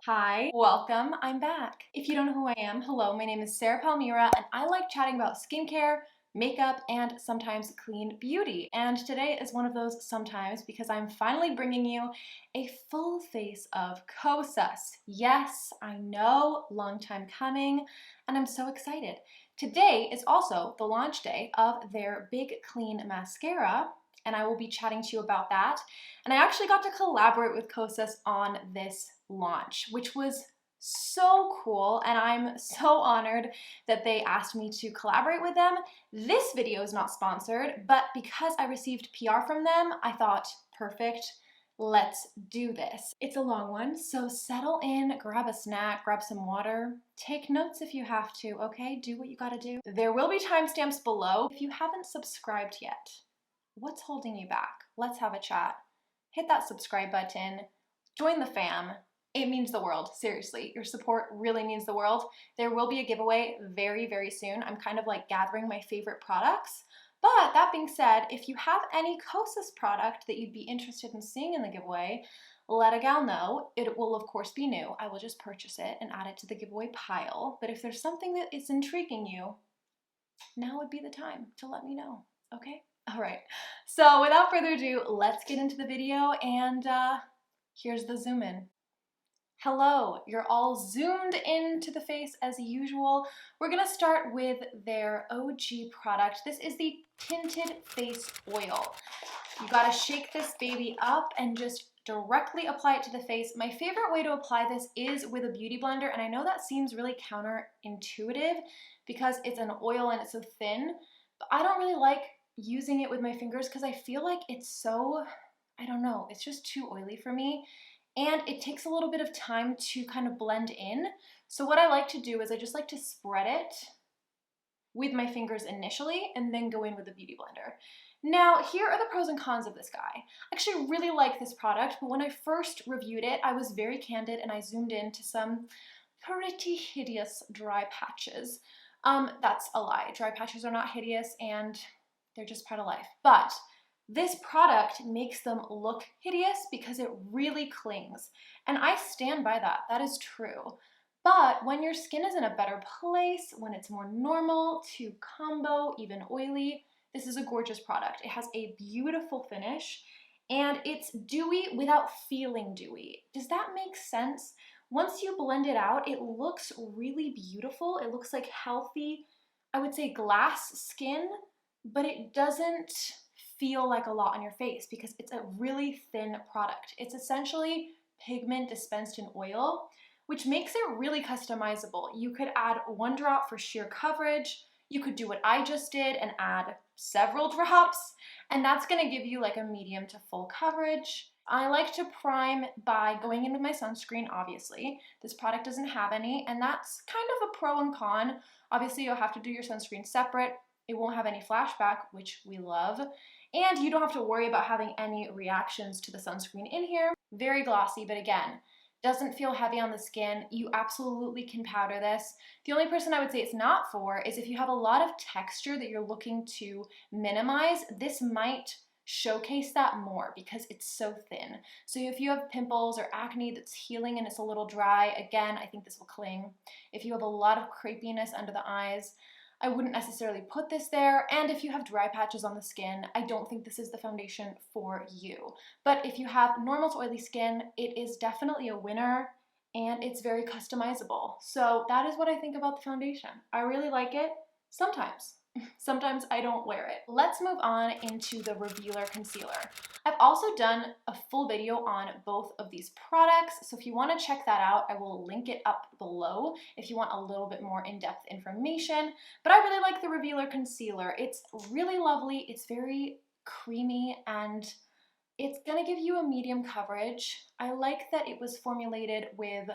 Hi, welcome, I'm back. If you don't know who I am, hello, my name is Sarah Palmyra and I like chatting about skincare, makeup, and sometimes clean beauty. And today is one of those sometimes because I'm finally bringing you a full face of Kosas. Yes, I know, long time coming, and I'm so excited. Today is also the launch day of their Big Clean Mascara, and I will be chatting to you about that. And I actually got to collaborate with Kosas on this launch, which was so cool, and I'm so honored that they asked me to collaborate with them. This video is not sponsored, but because I received PR from them, I thought, perfect, let's do this. It's a long one, so settle in, grab a snack, grab some water, take notes if you have to, okay? Do what you gotta do. There will be timestamps below. If you haven't subscribed yet, what's holding you back? Let's have a chat. Hit that subscribe button, join the fam. It means the world, seriously. Your support really means the world. There will be a giveaway very, very soon. I'm kind of like gathering my favorite products. But that being said, if you have any Kosas product that you'd be interested in seeing in the giveaway, let a gal know. It will of course be new. I will just purchase it and add it to the giveaway pile. But if there's something that is intriguing you, now would be the time to let me know, okay? All right, so without further ado, let's get into the video and here's the zoom in. Hello, you're all zoomed into the face as usual. We're gonna start with their OG product. This is the Tinted Face Oil. You gotta shake this baby up and just directly apply it to the face. My favorite way to apply this is with a beauty blender, and I know that seems really counterintuitive because it's an oil and it's so thin, but I don't really like using it with my fingers because I feel like it's so, I don't know, it's just too oily for me. And it takes a little bit of time to kind of blend in. So what I like to do is I just like to spread it with my fingers initially and then go in with the beauty blender. Now, here are the pros and cons of this guy. I actually really like this product, but when I first reviewed it, I was very candid and I zoomed into some pretty hideous dry patches. That's a lie. Dry patches are not hideous and they're just part of life. But this product makes them look hideous because it really clings. And I stand by that. That is true. But when your skin is in a better place, when it's more normal to combo, even oily, this is a gorgeous product. It has a beautiful finish and it's dewy without feeling dewy. Does that make sense? Once you blend it out, it looks really beautiful. It looks like healthy, I would say glass skin, but it doesn't feel like a lot on your face because it's a really thin product. It's essentially pigment dispensed in oil, which makes it really customizable. You could add one drop for sheer coverage. You could do what I just did and add several drops, and that's gonna give you like a medium to full coverage. I like to prime by going in with my sunscreen, obviously. This product doesn't have any, and that's kind of a pro and con. Obviously, you'll have to do your sunscreen separate. It won't have any flashback, which we love. And you don't have to worry about having any reactions to the sunscreen in here. Very glossy, but again, doesn't feel heavy on the skin. You absolutely can powder this. The only person I would say it's not for is if you have a lot of texture that you're looking to minimize, this might showcase that more because it's so thin. So if you have pimples or acne that's healing and it's a little dry, again, I think this will cling. If you have a lot of crepiness under the eyes, I wouldn't necessarily put this there, and if you have dry patches on the skin, I don't think this is the foundation for you. But if you have normal to oily skin, it is definitely a winner, and it's very customizable. So that is what I think about the foundation. I really like it, sometimes. Sometimes I don't wear it. Let's move on into the Revealer Concealer. I've also done a full video on both of these products, so if you want to check that out, I will link it up below if you want a little bit more in-depth information. But I really like the Revealer Concealer. It's really lovely, it's very creamy, and it's gonna give you a medium coverage. I like that it was formulated with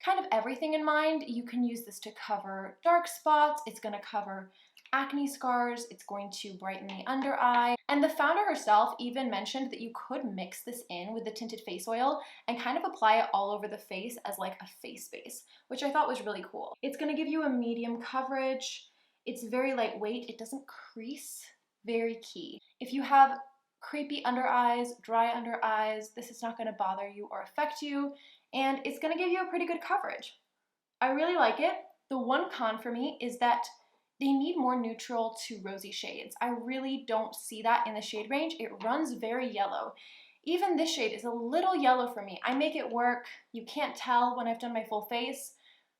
kind of everything in mind. You can use this to cover dark spots, it's gonna cover acne scars, it's going to brighten the under eye. And the founder herself even mentioned that you could mix this in with the tinted face oil and kind of apply it all over the face as like a face base, which I thought was really cool. It's gonna give you a medium coverage. It's very lightweight, it doesn't crease, very key. If you have crepey under eyes, dry under eyes, this is not gonna bother you or affect you. and it's gonna give you a pretty good coverage. I really like it. The one con for me is that they need more neutral to rosy shades. I really don't see that in the shade range. It runs very yellow. Even this shade is a little yellow for me. I make it work. You can't tell when I've done my full face,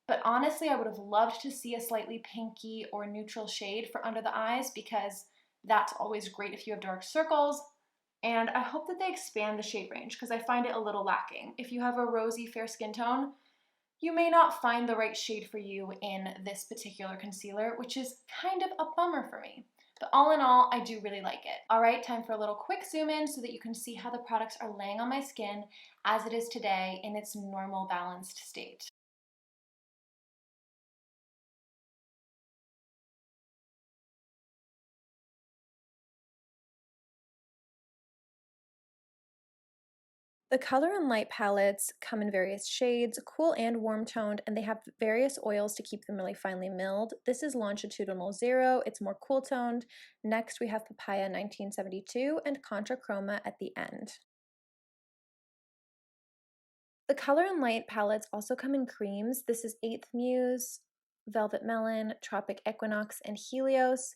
but honestly, I would have loved to see a slightly pinky or neutral shade for under the eyes because that's always great if you have dark circles. And I hope that they expand the shade range because I find it a little lacking. If you have a rosy fair skin tone, you may not find the right shade for you in this particular concealer, which is kind of a bummer for me. But all in all, I do really like it. All right, time for a little quick zoom in so that you can see how the products are laying on my skin as it is today in its normal balanced state. The color and light palettes come in various shades, cool and warm toned, and they have various oils to keep them really finely milled. This is Longitudinal Zero, it's more cool toned. Next we have Papaya 1972 and Contrachroma at the end. The color and light palettes also come in creams. This is 8th Muse, Velvet Melon, Tropic Equinox, and Helios.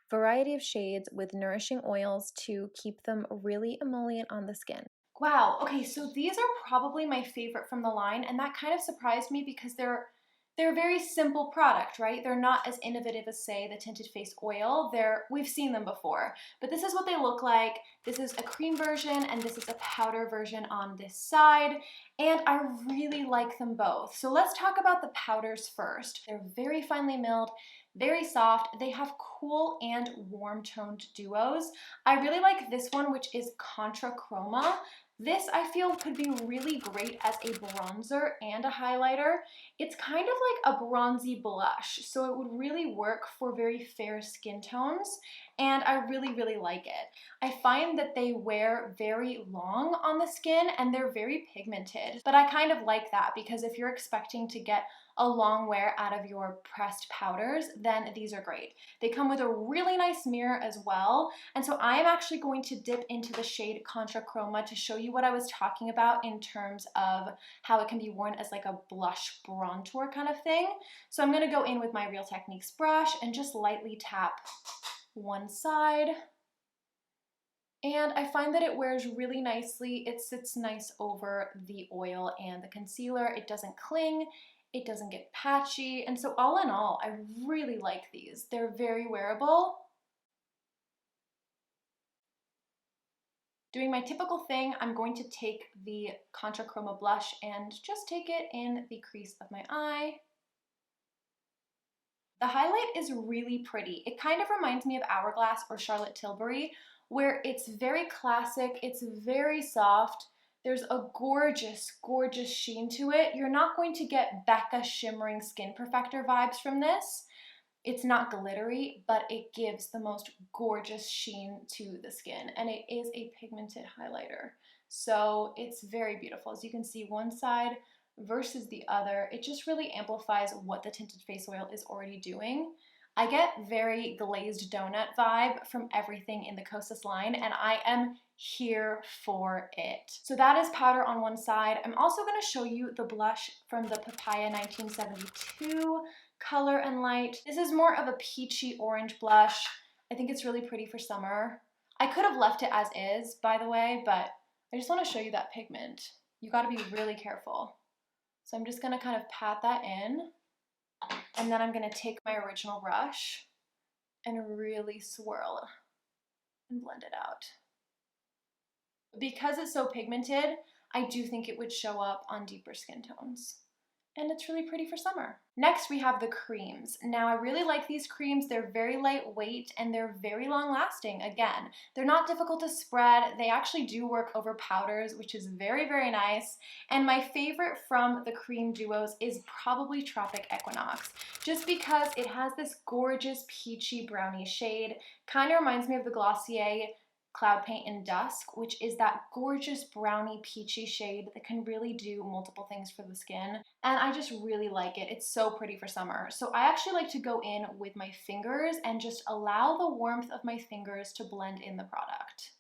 Variety of shades with nourishing oils to keep them really emollient on the skin. Wow, okay, so these are probably my favorite from the line, and that kind of surprised me because they're a very simple product, right? They're not as innovative as, say, the Tinted Face Oil. We've seen them before, but this is what they look like. This is a cream version, and this is a powder version on this side, and I really like them both. So let's talk about the powders first. They're very finely milled, very soft. They have cool and warm toned duos. I really like this one, which is Contrachroma. This I feel could be really great as a bronzer and a highlighter. It's kind of like a bronzy blush, so it would really work for very fair skin tones, and I really, really like it. I find that they wear very long on the skin and they're very pigmented, but I kind of like that because if you're expecting to get a long wear out of your pressed powders, then these are great. They come with a really nice mirror as well, and so I am actually going to dip into the shade Contrachroma to show you what I was talking about in terms of how it can be worn as like a blush bronzer kind of thing. So I'm going to go in with my Real Techniques brush and just lightly tap one side. And I find that it wears really nicely. It sits nice over the oil and the concealer. It doesn't cling. It doesn't get patchy. And so all in all, I really like these. They're very wearable. Doing my typical thing, I'm going to take the Contrachroma blush and just take it in the crease of my eye. The highlight is really pretty. It kind of reminds me of Hourglass or Charlotte Tilbury, where it's very classic, it's very soft, there's a gorgeous, gorgeous sheen to it. You're not going to get Becca shimmering skin perfector vibes from this. It's not glittery, but it gives the most gorgeous sheen to the skin, and it is a pigmented highlighter. So it's very beautiful. As you can see, one side versus the other, it just really amplifies what the tinted face oil is already doing. I get very glazed donut vibe from everything in the Kosas line, and I am here for it. So that is powder on one side. I'm also going to show you the blush from the Papaya 1972 color and light. This is more of a peachy orange blush. I think it's really pretty for summer. I could have left it as is, by the way, but I just want to show you that pigment. You got to be really careful. So I'm just going to kind of pat that in, and then I'm going to take my original brush and really swirl and blend it out. Because it's so pigmented, I do think it would show up on deeper skin tones. And it's really pretty for summer. Next, we have the creams. Now, I really like these creams. They're very lightweight and they're very long lasting. Again, they're not difficult to spread. They actually do work over powders, which is very, very nice. And my favorite from the cream duos is probably Tropic Equinox, just because it has this gorgeous peachy brownie shade. Kind of reminds me of the Glossier Cloud Paint in Dusk, which is that gorgeous brownie peachy shade that can really do multiple things for the skin. And I just really like it. It's so pretty for summer. So I actually like to go in with my fingers and just allow the warmth of my fingers to blend in the product.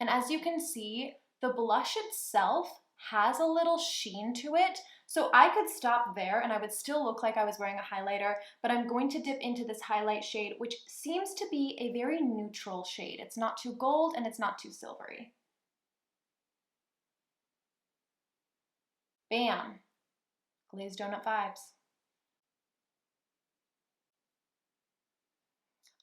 And as you can see, the blush itself has a little sheen to it. So I could stop there and I would still look like I was wearing a highlighter, but I'm going to dip into this highlight shade, which seems to be a very neutral shade. It's not too gold and it's not too silvery. Bam! Glazed donut vibes.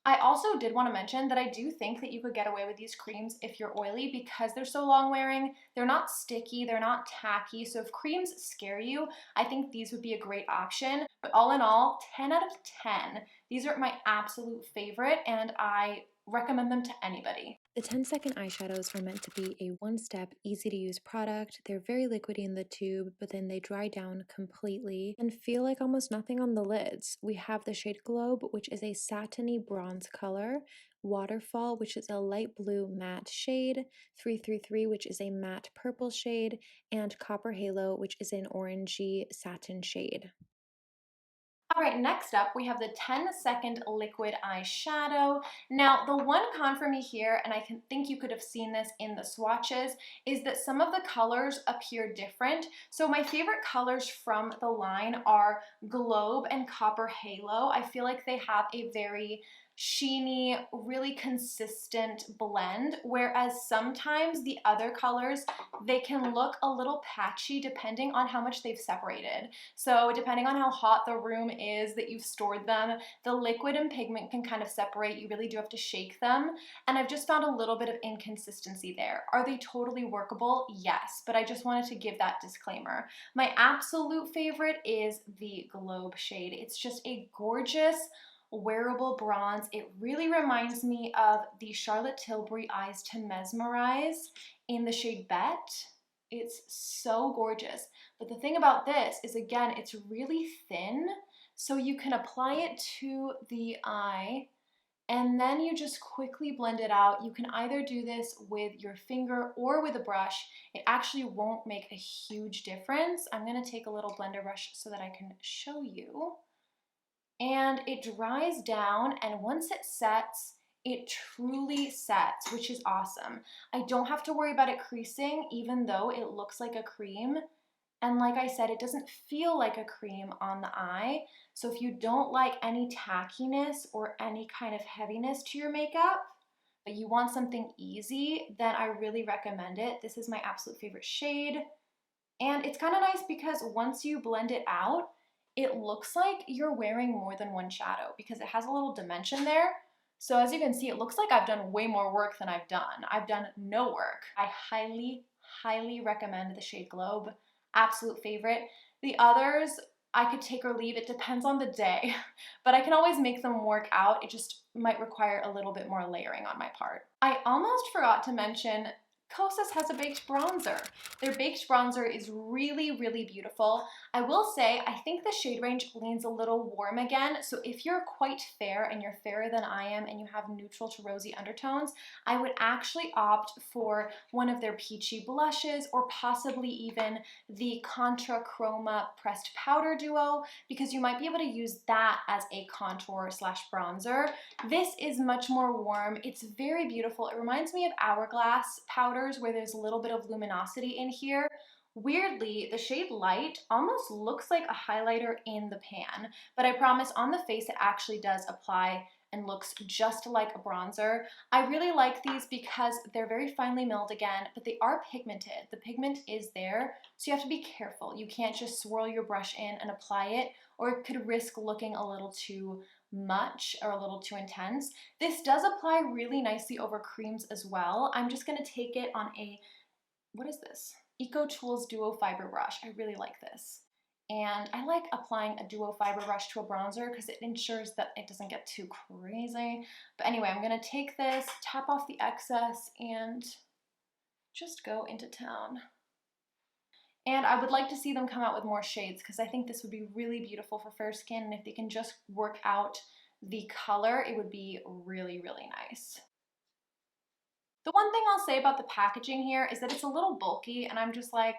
I also did want to mention that I do think that you could get away with these creams if you're oily because they're so long wearing. They're not sticky, they're not tacky. So if creams scare you, I think these would be a great option. But all in all, 10 out of 10. These are my absolute favorite and I recommend them to anybody. The 10-second eyeshadows are meant to be a one-step, easy-to-use product. They're very liquidy in the tube, but then they dry down completely and feel like almost nothing on the lids. We have the shade Globe, which is a satiny bronze color, Waterfall, which is a light blue matte shade, 333, which is a matte purple shade, and Copper Halo, which is an orangey satin shade. All right, next up we have the 10-second liquid eyeshadow. Now, the one con for me here, and I think you could have seen this in the swatches, is that some of the colors appear different. So my favorite colors from the line are Globe and Copper Halo. I feel like they have a very sheeny, really consistent blend, whereas sometimes the other colors, they can look a little patchy depending on how much they've separated. So depending on how hot the room is that you've stored them, the liquid and pigment can kind of separate. You really do have to shake them. And I've just found a little bit of inconsistency there. Are they totally workable? Yes, but I just wanted to give that disclaimer. My absolute favorite is the Globe shade. It's just a gorgeous, wearable bronze. It really reminds me of the Charlotte Tilbury Eyes to Mesmerize in the shade Bet. It's so gorgeous. But the thing about this is, again, it's really thin, so you can apply it to the eye and then you just quickly blend it out. You can either do this with your finger or with a brush. It actually won't make a huge difference. I'm gonna take a little blender brush so that I can show you. And it dries down, and once it sets, it truly sets, which is awesome. I don't have to worry about it creasing, even though it looks like a cream. And like I said, it doesn't feel like a cream on the eye. So if you don't like any tackiness or any kind of heaviness to your makeup, but you want something easy, then I really recommend it. This is my absolute favorite shade. And it's kind of nice because once you blend it out, it looks like you're wearing more than one shadow because it has a little dimension there. So as you can see, it looks like I've done way more work than I've done. I've done no work. I highly, highly recommend the shade Globe. Absolute favorite. The others, I could take or leave. It depends on the day, but I can always make them work out. It just might require a little bit more layering on my part. I almost forgot to mention Kosas has a baked bronzer. Their baked bronzer is really, really beautiful. I will say, I think the shade range leans a little warm again, so if you're quite fair and you're fairer than I am and you have neutral to rosy undertones, I would actually opt for one of their peachy blushes or possibly even the Contrachroma pressed powder duo because you might be able to use that as a contour slash bronzer. This is much more warm. It's very beautiful. It reminds me of Hourglass powder where there's a little bit of luminosity in here. Weirdly, the shade Light almost looks like a highlighter in the pan, but I promise on the face it actually does apply and looks just like a bronzer. I really like these because they're very finely milled again, but they are pigmented. The pigment is there, so you have to be careful. You can't just swirl your brush in and apply it, or it could risk looking a little too much or a little too intense. This does apply really nicely over creams as well. I'm just gonna take it on a, what is this? Eco Tools Duo Fiber Brush. I really like this. And I like applying a duo fiber brush to a bronzer because it ensures that it doesn't get too crazy. But anyway, I'm gonna take this, tap off the excess, and just go into town. And I would like to see them come out with more shades because I think this would be really beautiful for fair skin, and if they can just work out the color, it would be really, really nice. The one thing I'll say about the packaging here is that it's a little bulky, and I'm just like,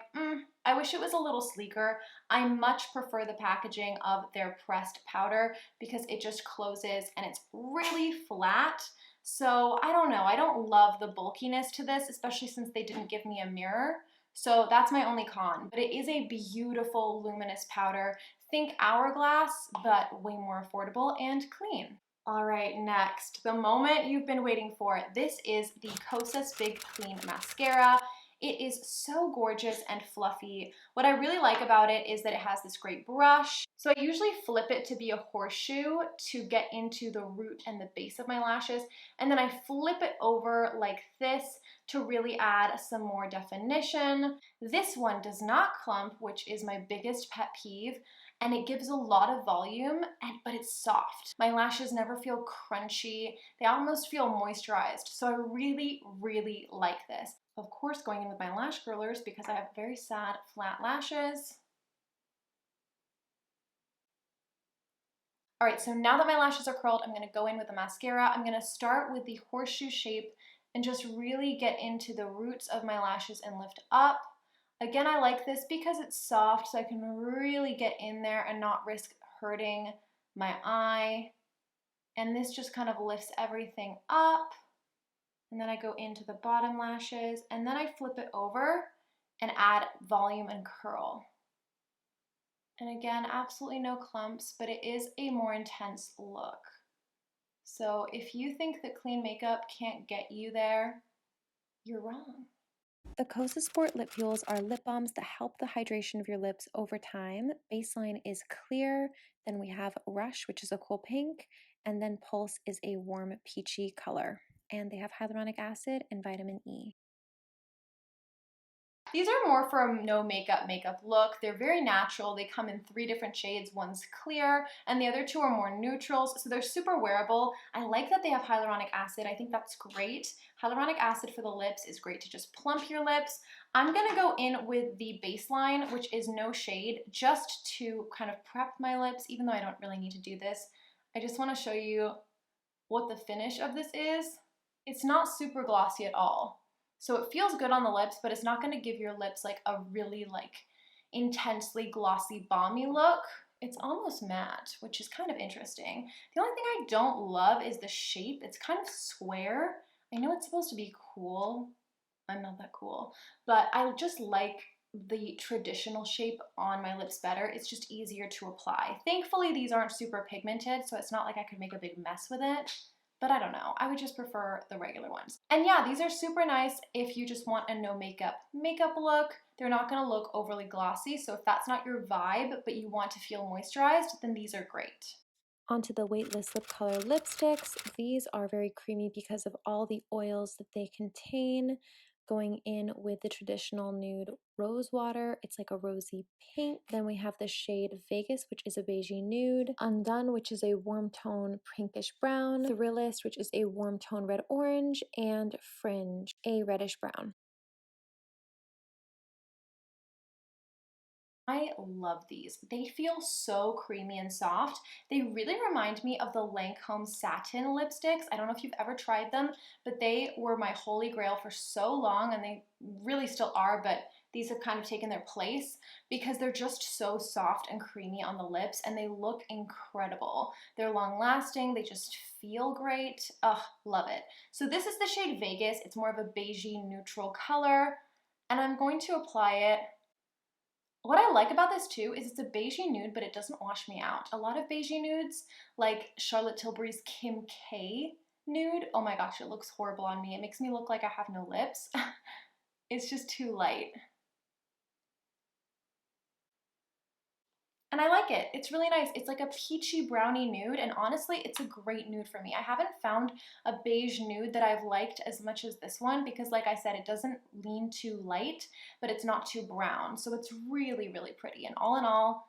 I wish it was a little sleeker. I much prefer the packaging of their pressed powder because it just closes and it's really flat. So I don't know, I don't love the bulkiness to this, especially since they didn't give me a mirror. So that's my only con, but it is a beautiful luminous powder. Think Hourglass, but way more affordable and clean. All right, next, the moment you've been waiting for. This is the Kosas Big Clean Mascara. It is so gorgeous and fluffy. What I really like about it is that it has this great brush. So I usually flip it to be a horseshoe to get into the root and the base of my lashes. And then I flip it over like this to really add some more definition. This one does not clump, which is my biggest pet peeve, and it gives a lot of volume, but it's soft. My lashes never feel crunchy. They almost feel moisturized. So I really, really like this. Of course, going in with my lash curlers because I have very sad flat lashes. All right, so now that my lashes are curled, I'm gonna go in with the mascara. I'm gonna start with the horseshoe shape and just really get into the roots of my lashes and lift up. Again, I like this because it's soft, so I can really get in there and not risk hurting my eye. And this just kind of lifts everything up. And then I go into the bottom lashes, and then I flip it over and add volume and curl. And again, absolutely no clumps, but it is a more intense look. So if you think that clean makeup can't get you there, you're wrong. The Kosasport Lifuels are lip balms that help the hydration of your lips over time. Baseline is clear, then we have Rush, which is a cool pink, and then Pulse is a warm peachy color. And they have hyaluronic acid and vitamin E. These are more for a no makeup look. They're very natural. They come in 3 different shades. One's clear and the other 2 are more neutrals. So they're super wearable. I like that they have hyaluronic acid. I think that's great. Hyaluronic acid for the lips is great to just plump your lips. I'm gonna go in with the baseline, which is no shade, just to kind of prep my lips, even though I don't really need to do this. I just wanna show you what the finish of this is. It's not super glossy at all. So it feels good on the lips, but it's not gonna give your lips like a really like intensely glossy, balmy look. It's almost matte, which is kind of interesting. The only thing I don't love is the shape. It's kind of square. I know it's supposed to be cool. I'm not that cool, but I just like the traditional shape on my lips better. It's just easier to apply. Thankfully, these aren't super pigmented, so it's not like I could make a big mess with it. But I don't know, I would just prefer the regular ones. And yeah, these are super nice if you just want a no makeup look. They're not gonna look overly glossy, so if that's not your vibe, but you want to feel moisturized, then these are great. Onto the Weightless Lip Color lipsticks. These are very creamy because of all the oils that they contain. Going in with the traditional nude rose water, it's like a rosy pink. Then we have the shade Vegas, which is a beigey nude. Undone, which is a warm tone pinkish brown. Thrillist, which is a warm tone red orange. And Fringe, a reddish brown. I love these. They feel so creamy and soft. They really remind me of the Lancome satin lipsticks. I don't know if you've ever tried them, but they were my holy grail for so long, and they really still are, but these have kind of taken their place because they're just so soft and creamy on the lips, and they look incredible. They're long lasting. They just feel great. Ugh, love it. So this is the shade Vegas. It's more of a beigey neutral color, and I'm going to apply it. What I like about this too is it's a beigey nude, but it doesn't wash me out. A lot of beigey nudes, like Charlotte Tilbury's Kim K nude, oh my gosh, it looks horrible on me. It makes me look like I have no lips. It's just too light. And I like it. It's really nice. It's like a peachy brownie nude, and honestly, it's a great nude for me. I haven't found a beige nude that I've liked as much as this one because, like I said, it doesn't lean too light, but it's not too brown. So it's really, really pretty. And all in all,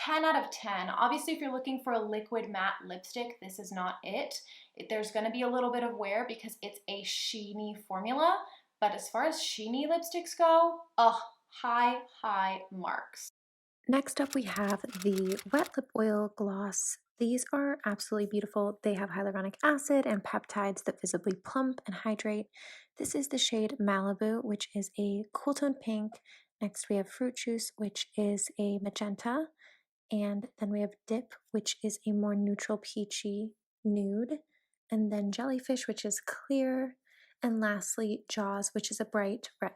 10 out of 10. Obviously, if you're looking for a liquid matte lipstick, this is not it. There's going to be a little bit of wear because it's a sheeny formula. But as far as sheeny lipsticks go, ugh, high, high marks. Next up, we have the Wet Lip Oil Gloss. These are absolutely beautiful. They have hyaluronic acid and peptides that visibly plump and hydrate. This is the shade Malibu, which is a cool tone pink. Next, we have Fruit Juice, which is a magenta. And then we have Dip, which is a more neutral peachy nude. And then Jellyfish, which is clear. And lastly, Jaws, which is a bright red.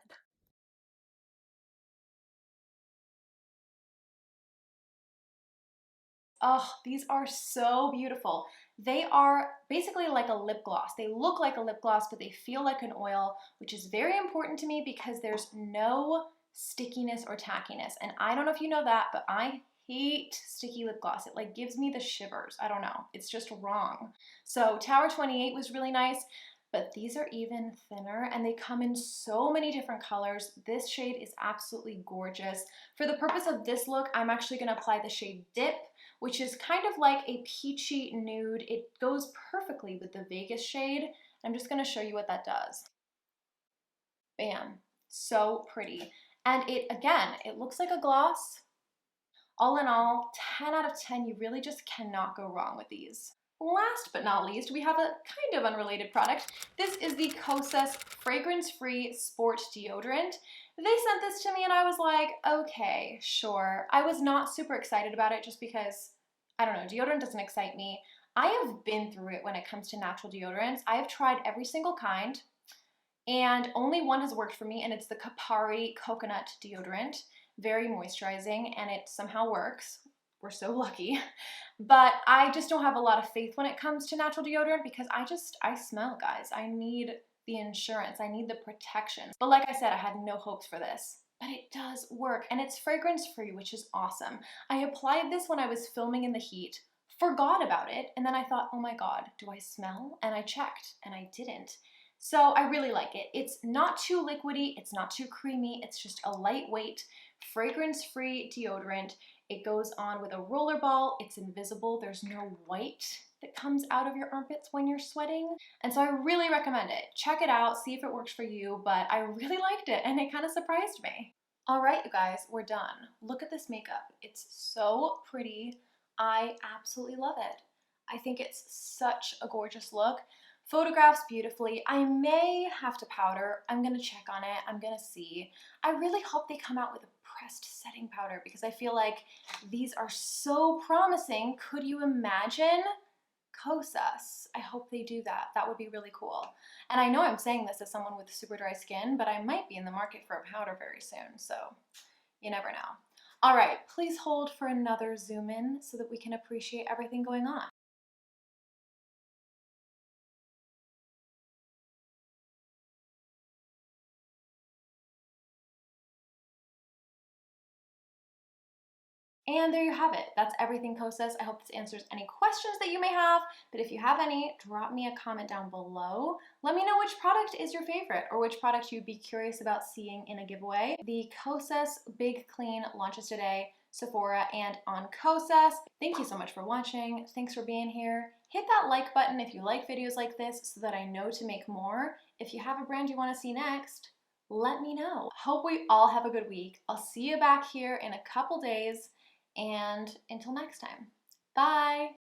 Oh, these are so beautiful. They are basically like a lip gloss. They look like a lip gloss, but they feel like an oil, which is very important to me because there's no stickiness or tackiness. And I don't know if you know that, but I hate sticky lip gloss. It like gives me the shivers. I don't know. It's just wrong. So Tower 28 was really nice, but these are even thinner and they come in so many different colors. This shade is absolutely gorgeous. For the purpose of this look, I'm actually gonna apply the shade Dip, which is kind of like a peachy nude. It goes perfectly with the Vegas shade. I'm just gonna show you what that does. Bam, so pretty. And it, again, it looks like a gloss. All in all, 10 out of 10, you really just cannot go wrong with these. Last but not least, we have a kind of unrelated product. This is the Kosas Fragrance-Free Sport Deodorant. They sent this to me and I was like, okay, sure. I was not super excited about it just because, I don't know, deodorant doesn't excite me. I have been through it when it comes to natural deodorants. I have tried every single kind and only one has worked for me, and it's the Kapari Coconut Deodorant. Very moisturizing and it somehow works. We're so lucky. But I just don't have a lot of faith when it comes to natural deodorant because I smell, guys. I need the insurance. I need the protection. But like I said, I had no hopes for this. But it does work and it's fragrance free, which is awesome. I applied this when I was filming in the heat, forgot about it, and then I thought, oh my God, do I smell? And I checked and I didn't. So I really like it. It's not too liquidy, it's not too creamy, it's just a lightweight, fragrance-free deodorant. It goes on with a roller ball, it's invisible, there's no white that comes out of your armpits when you're sweating. And so I really recommend it. Check it out, see if it works for you, but I really liked it and it kind of surprised me. All right, you guys, we're done. Look at this makeup. It's so pretty. I absolutely love it. I think it's such a gorgeous look. Photographs beautifully. I may have to powder. I'm gonna check on it. I'm gonna see. I really hope they come out with a pressed setting powder because I feel like these are so promising. Could you imagine? Kosas. I hope they do that. That would be really cool. And I know I'm saying this as someone with super dry skin, but I might be in the market for a powder very soon, so you never know. All right, please hold for another zoom in so that we can appreciate everything going on. And there you have it. That's everything Kosas. I hope this answers any questions that you may have, but if you have any, drop me a comment down below. Let me know which product is your favorite or which product you'd be curious about seeing in a giveaway. The Kosas Big Clean launches today, Sephora and on Kosas. Thank you so much for watching. Thanks for being here. Hit that like button if you like videos like this so that I know to make more. If you have a brand you want to see next, let me know. Hope we all have a good week. I'll see you back here in a couple days. And until next time, bye!